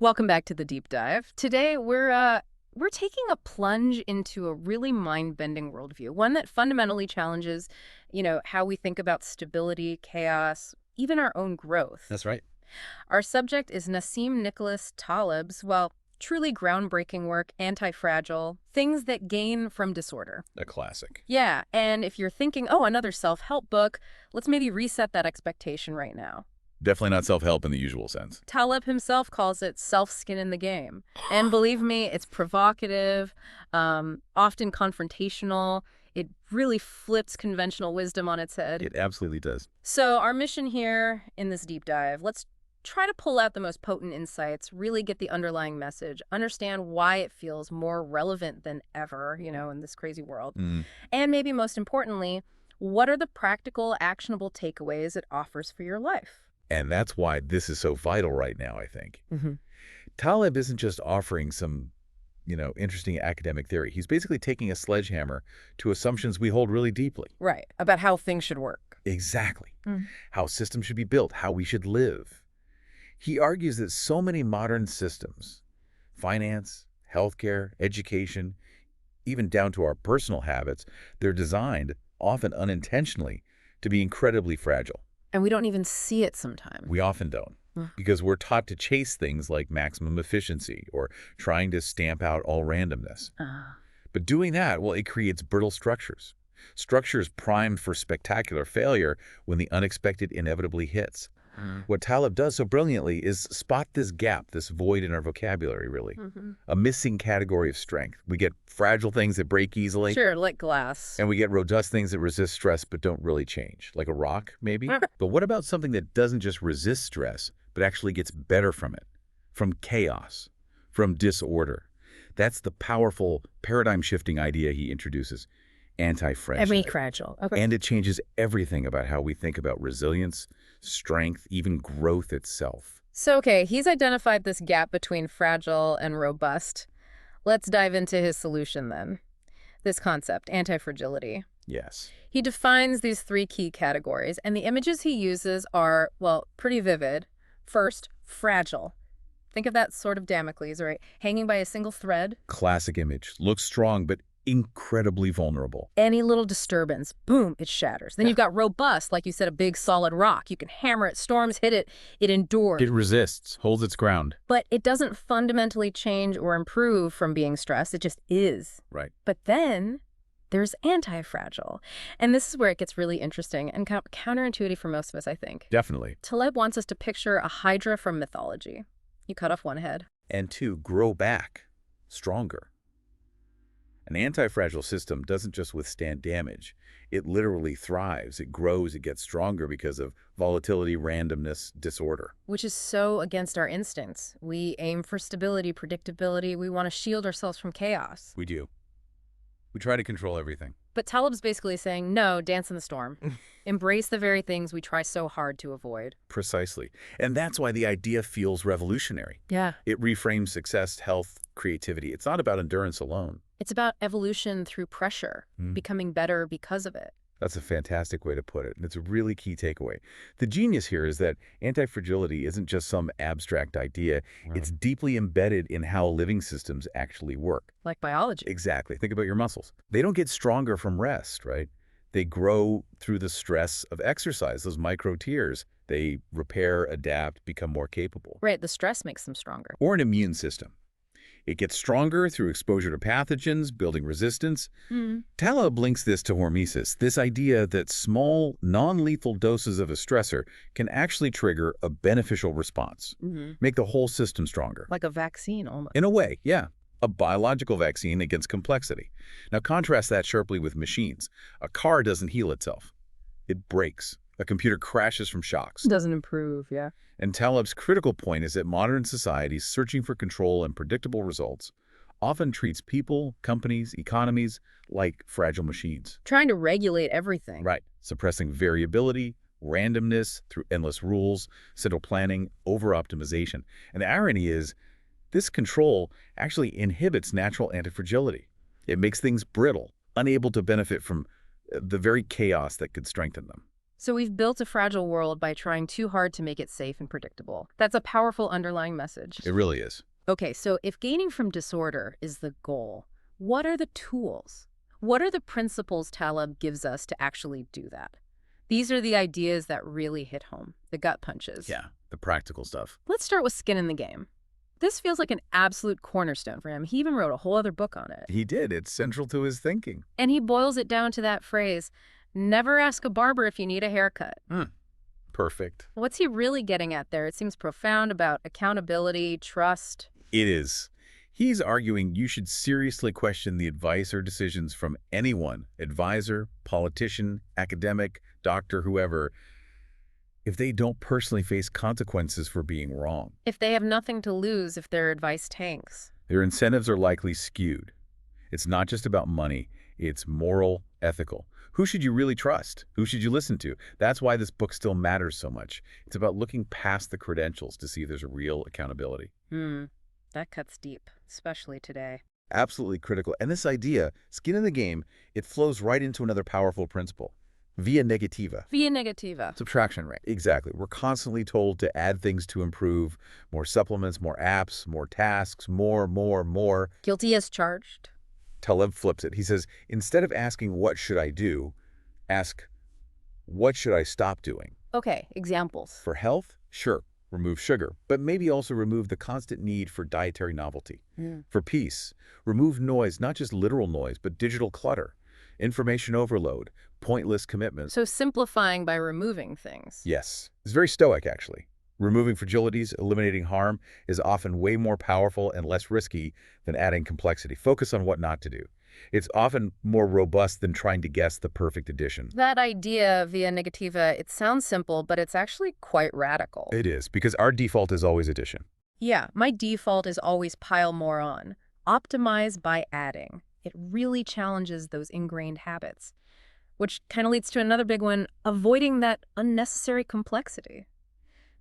Welcome back to the deep dive. Today we're taking a plunge into a really mind-bending worldview, one that fundamentally challenges, how we think about stability, chaos, even our own growth. That's right. Our subject is Nassim Nicholas Taleb's, well, truly groundbreaking work, Antifragile, Things That Gain from Disorder. A classic. Yeah, and if you're thinking, oh, another self-help book, let's maybe reset that expectation right now. Definitely not self-help in the usual sense. Taleb himself calls it self-skin in the game. And believe me, it's provocative, often confrontational. It really flips conventional wisdom on its head. It absolutely does. So our mission here in this deep dive, let's try to pull out the most potent insights, really get the underlying message, understand why it feels more relevant than ever, in this crazy world. And maybe most importantly, what are the practical, actionable takeaways it offers for your life? And that's why this is so vital right now, I think. Mm-hmm. Taleb isn't just offering some, interesting academic theory. He's basically taking a sledgehammer to assumptions we hold really deeply. Right, about how things should work. Exactly. How systems should be built, how we should live. He argues that so many modern systems, finance, healthcare, education, even down to our personal habits, they're designed, often unintentionally, to be incredibly fragile. And we don't even see it sometimes. We often don't, because we're taught to chase things like maximum efficiency or trying to stamp out all randomness. But doing that, well, it creates brittle structures. Structures primed for spectacular failure when the unexpected inevitably hits. What Taleb does so brilliantly is spot this gap, this void in our vocabulary, really. A missing category of strength. We get fragile things that break easily. Sure, like glass. And we get robust things that resist stress but don't really change, like a rock, maybe. But what about something that doesn't just resist stress, but actually gets better from it? From chaos, from disorder. That's the powerful, paradigm-shifting idea he introduces, antifragile. Antifragile. Okay. And it changes everything about how we think about resilience, strength, even growth itself. So, okay, he's identified this gap between fragile and robust. Let's dive into his solution then. This concept, antifragility. Yes. He defines these three key categories, and the images he uses are, well, pretty vivid. First, fragile. Think of that sort of Damocles, right? Hanging by a single thread. Classic image. Looks strong, but incredibly vulnerable. Any little disturbance, boom, it shatters. Then you've got robust, like you said, a big solid rock. You can hammer it, storms hit it, it endures. It resists, holds its ground. But it doesn't fundamentally change or improve from being stressed. It just is. Right. But then there's anti-fragile. And this is where it gets really interesting and kind of counterintuitive for most of us, I think. Definitely. Taleb wants us to picture a hydra from mythology. You cut off one head. And two, grow back, stronger. An anti-fragile system doesn't just withstand damage. It literally thrives. It grows. It gets stronger because of volatility, randomness, disorder. Which is so against our instincts. We aim for stability, predictability. We want to shield ourselves from chaos. We do. We try to control everything. But Taleb's basically saying, no, dance in the storm. Embrace the very things we try so hard to avoid. Precisely. And that's why the idea feels revolutionary. Yeah. It reframes success, health, creativity. It's not about endurance alone. It's about evolution through pressure, becoming better because of it. That's a fantastic way to put it, and it's a really key takeaway. The genius here is that anti-fragility isn't just some abstract idea. It's deeply embedded in how living systems actually work. Like biology. Exactly. Think about your muscles. They don't get stronger from rest, right? They grow through the stress of exercise, those micro tears. They repair, adapt, become more capable. Right, the stress makes them stronger. Or an immune system. It gets stronger through exposure to pathogens, building resistance. Taleb links this to hormesis, this idea that small, non-lethal doses of a stressor can actually trigger a beneficial response, make the whole system stronger. Like a vaccine almost. In a way, yeah. A biological vaccine against complexity. Now contrast that sharply with machines. A car doesn't heal itself. It breaks. A computer crashes from shocks. Doesn't improve, yeah. And Taleb's critical point is that modern society, searching for control and predictable results, often treats people, companies, economies like fragile machines. Trying to regulate everything. Right. Suppressing variability, randomness through endless rules, central planning, over-optimization. And the irony is, this control actually inhibits natural antifragility. It makes things brittle, unable to benefit from the very chaos that could strengthen them. So we've built a fragile world by trying too hard to make it safe and predictable. That's a powerful underlying message. It really is. Okay, so if gaining from disorder is the goal, what are the tools? What are the principles Taleb gives us to actually do that? These are the ideas that really hit home, the gut punches. Yeah, the practical stuff. Let's start with skin in the game. This feels like an absolute cornerstone for him. He even wrote a whole other book on it. He did. It's central to his thinking. And he boils it down to that phrase, never ask a barber if you need a haircut. Perfect. What's he really getting at there? It seems profound about accountability, trust. It is. He's arguing you should seriously question the advice or decisions from anyone, advisor, politician, academic, doctor, whoever, if they don't personally face consequences for being wrong. If they have nothing to lose if their advice tanks. Their incentives are likely skewed. It's not just about money. It's moral, ethical. Who should you really trust? Who should you listen to? That's why this book still matters so much. It's about looking past the credentials to see if there's a real accountability. That cuts deep, especially today. Absolutely critical. And this idea, skin in the game, it flows right into another powerful principle. Via negativa. Via negativa. Subtraction rate. Exactly. We're constantly told to add things to improve. More supplements, more apps, more tasks, more. Guilty as charged. Taleb flips it. He says, instead of asking, what should I do? Ask, what should I stop doing? Okay, examples. For health? Sure. Remove sugar, but maybe also remove the constant need for dietary novelty. For peace, remove noise, not just literal noise, but digital clutter, information overload, pointless commitments. So simplifying by removing things. Yes. It's very stoic, actually. Removing fragilities, eliminating harm is often way more powerful and less risky than adding complexity. Focus on what not to do. It's often more robust than trying to guess the perfect addition. That idea via negativa, it sounds simple, but it's actually quite radical. It is, because our default is always addition. Yeah, my default is always pile more on. Optimize by adding. It really challenges those ingrained habits, which kind of leads to another big one, avoiding that unnecessary complexity.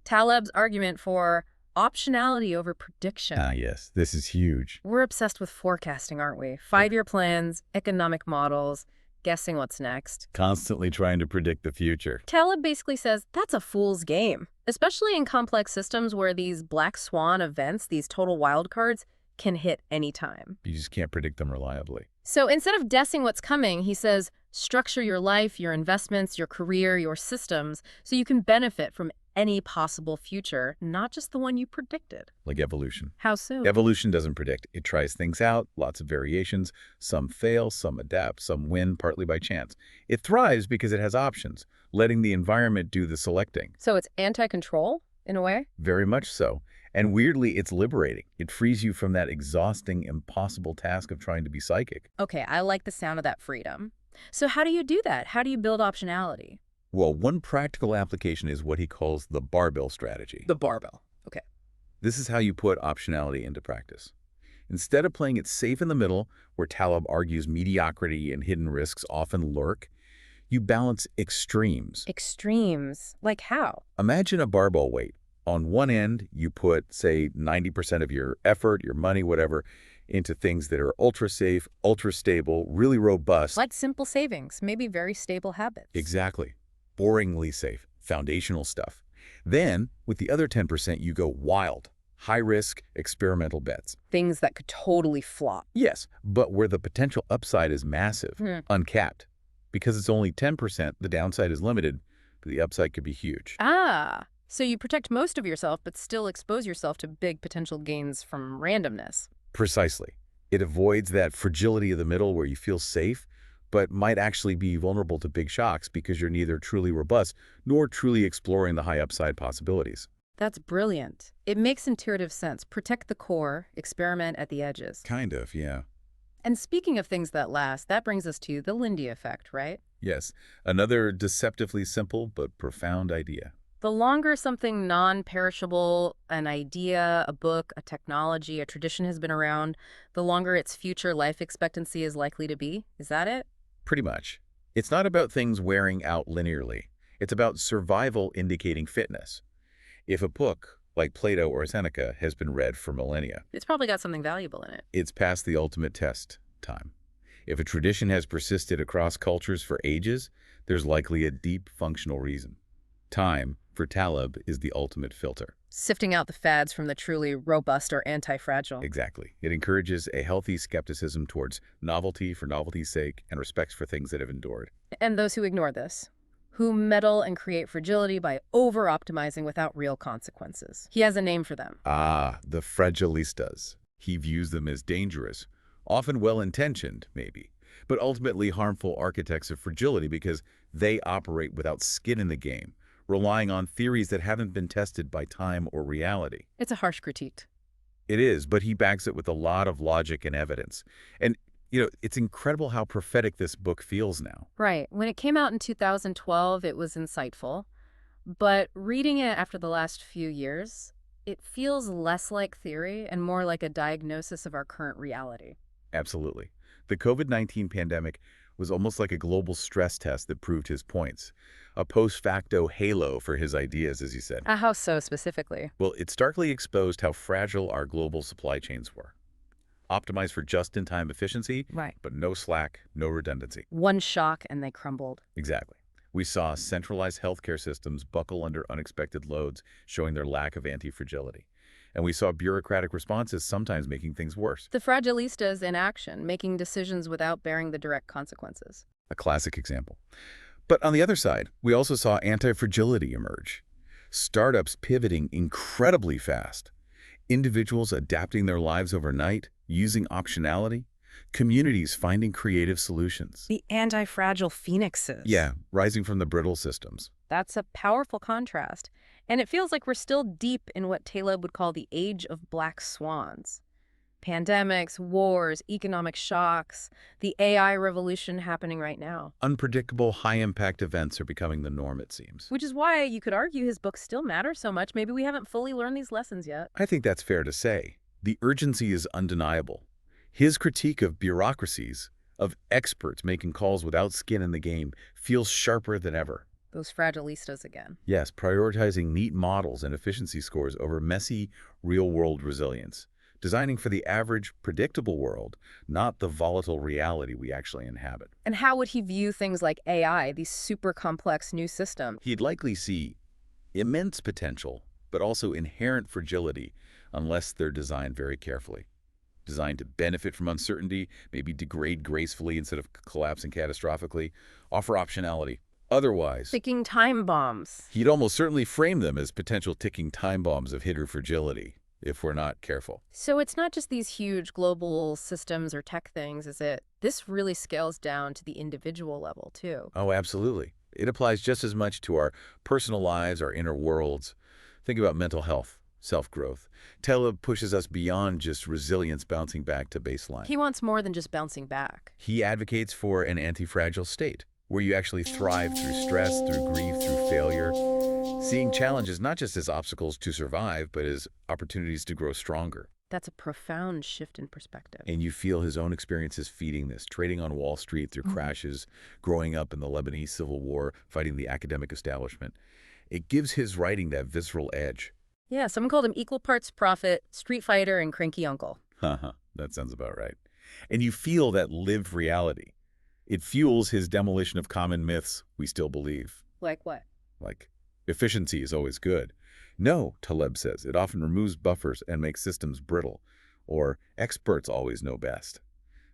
Taleb's argument for optionality over prediction. Yes, this is huge. We're obsessed with forecasting, aren't we? 5-year plans, economic models, guessing what's next. Constantly trying to predict the future. Taleb basically says that's a fool's game, especially in complex systems where these black swan events, these total wildcards, can hit any time. You just can't predict them reliably. So instead of guessing what's coming, he says, structure your life, your investments, your career, your systems, so you can benefit from any possible future, not just the one you predicted. Like evolution. How so? Evolution doesn't predict. It tries things out, lots of variations. Some fail, some adapt, some win, partly by chance. It thrives because it has options, letting the environment do the selecting. So it's anti-control, in a way? Very much so. And weirdly, it's liberating. It frees you from that exhausting, impossible task of trying to be psychic. Okay, I like the sound of that freedom. So how do you do that? How do you build optionality? Well, one practical application is what he calls the barbell strategy. The barbell. Okay. This is how you put optionality into practice. Instead of playing it safe in the middle, where Taleb argues mediocrity and hidden risks often lurk, you balance extremes. Extremes? Like how? Imagine a barbell weight. On one end, you put, say, 90% of your effort, your money, whatever, into things that are ultra-safe, ultra-stable, really robust. Like simple savings, maybe very stable habits. Exactly. Boringly safe, foundational stuff. Then, with the other 10%, you go wild, high-risk, experimental bets. Things that could totally flop. Yes, but where the potential upside is massive, uncapped. Because it's only 10%, the downside is limited, but the upside could be huge. So you protect most of yourself, but still expose yourself to big potential gains from randomness. Precisely. It avoids that fragility of the middle where you feel safe, but might actually be vulnerable to big shocks because you're neither truly robust nor truly exploring the high upside possibilities. That's brilliant. It makes intuitive sense. Protect the core, experiment at the edges. Kind of, yeah. And speaking of things that last, that brings us to the Lindy effect, right? Yes, another deceptively simple but profound idea. The longer something non-perishable, an idea, a book, a technology, a tradition has been around, the longer its future life expectancy is likely to be. Is that it? Pretty much. It's not about things wearing out linearly. It's about survival indicating fitness. If a book, like Plato or Seneca, has been read for millennia, It's probably got something valuable in it. it's past the ultimate test time. If a tradition has persisted across cultures for ages, There's likely a deep functional reason. Time, for Taleb, is the ultimate filter. Sifting out the fads from the truly robust or anti-fragile. Exactly. It encourages a healthy skepticism towards novelty for novelty's sake and respect for things that have endured. And those who ignore this, who meddle and create fragility by over-optimizing without real consequences. He has a name for them. Ah, the fragilistas. He views them as dangerous, often well-intentioned, maybe, but ultimately harmful architects of fragility because they operate without skin in the game, relying on theories that haven't been tested by time or reality. It's a harsh critique. It is, but he backs it with a lot of logic and evidence. And, it's incredible how prophetic this book feels now. Right. When it came out in 2012, it was insightful. But reading it after the last few years, it feels less like theory and more like a diagnosis of our current reality. Absolutely. The COVID-19 pandemic was almost like a global stress test that proved his points. A post facto halo for his ideas, as he said. How so specifically? Well, it starkly exposed how fragile our global supply chains were. Optimized for just-in-time efficiency, Right. but no slack, no redundancy. One shock and they crumbled. Exactly. We saw centralized healthcare systems buckle under unexpected loads, showing their lack of anti-fragility. And we saw bureaucratic responses sometimes making things worse. The fragilistas in action, making decisions without bearing the direct consequences. A classic example. But on the other side, we also saw anti-fragility emerge. Startups pivoting incredibly fast. Individuals adapting their lives overnight, using optionality. Communities finding creative solutions. The anti-fragile phoenixes. Yeah, rising from the brittle systems. That's a powerful contrast. And it feels like we're still deep in what Taleb would call the age of black swans. Pandemics, wars, economic shocks, the AI revolution happening right now. Unpredictable, high-impact events are becoming the norm, it seems. Which is why you could argue his books still matter so much. Maybe we haven't fully learned these lessons yet. I think that's fair to say. The urgency is undeniable. His critique of bureaucracies, of experts making calls without skin in the game, feels sharper than ever. Those fragilistas again. Yes, prioritizing neat models and efficiency scores over messy, real-world resilience. Designing for the average, predictable world, not the volatile reality we actually inhabit. And how would he view things like AI, these super complex new systems? He'd likely see immense potential, but also inherent fragility unless they're designed very carefully. Designed to benefit from uncertainty, maybe degrade gracefully instead of collapsing catastrophically, offer optionality. Otherwise, Ticking time bombs. he'd almost certainly frame them as potential ticking time bombs of hidden fragility, if we're not careful. So it's not just these huge global systems or tech things, is it? This really scales down to the individual level, too. Oh, absolutely. It applies just as much to our personal lives, our inner worlds. Think about mental health, self-growth. Taleb pushes us beyond just resilience bouncing back to baseline. He wants more than just bouncing back. He advocates for an anti-fragile state, where you actually thrive through stress, through grief, through failure, seeing challenges not just as obstacles to survive, but as opportunities to grow stronger. That's a profound shift in perspective. And you feel his own experiences feeding this, trading on Wall Street through crashes, growing up in the Lebanese Civil War, fighting the academic establishment. It gives his writing that visceral edge. Yeah, someone called him equal parts prophet, street fighter, and cranky uncle. Haha, that sounds about right. And you feel that lived reality. It fuels his demolition of common myths we still believe. Like what? Like, efficiency is always good. No, Taleb says, it often removes buffers and makes systems brittle. Or, experts always know best.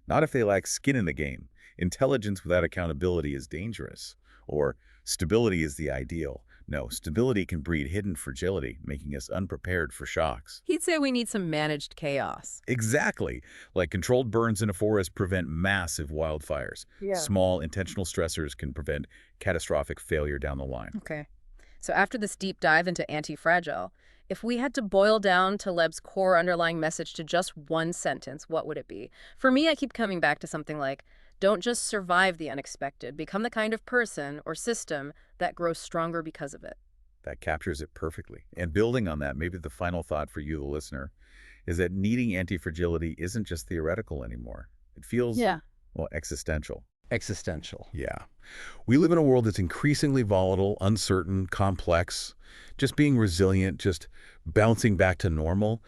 Not if they lack skin in the game. Intelligence without accountability is dangerous. Or, stability is the ideal. No, stability can breed hidden fragility, making us unprepared for shocks. He'd say we need some managed chaos. Exactly. Like controlled burns in a forest prevent massive wildfires. Yeah. Small intentional stressors can prevent catastrophic failure down the line. Okay. So after this deep dive into Antifragile, if we had to boil down Taleb's core underlying message to just one sentence, what would it be? For me, I keep coming back to something like, don't just survive the unexpected, become the kind of person or system that grows stronger because of it. That captures it perfectly. And building on that, maybe the final thought for you, the listener, is that needing anti-fragility isn't just theoretical anymore. It feels, well, existential. Existential. Yeah. We live in a world that's increasingly volatile, uncertain, complex. Just being resilient, just bouncing back to normal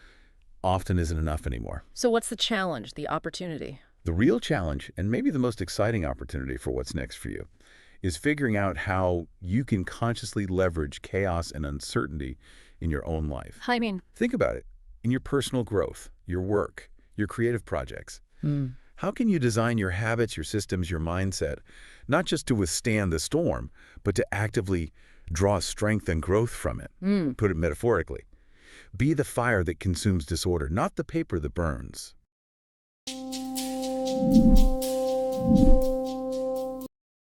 often isn't enough anymore. So what's the challenge, the opportunity? The real challenge, and maybe the most exciting opportunity for what's next for you, is figuring out how you can consciously leverage chaos and uncertainty in your own life. I mean, Think about it. In your personal growth, your work, your creative projects, how can you design your habits, your systems, your mindset, not just to withstand the storm, but to actively draw strength and growth from it? Put it metaphorically. Be the fire that consumes disorder, not the paper that burns.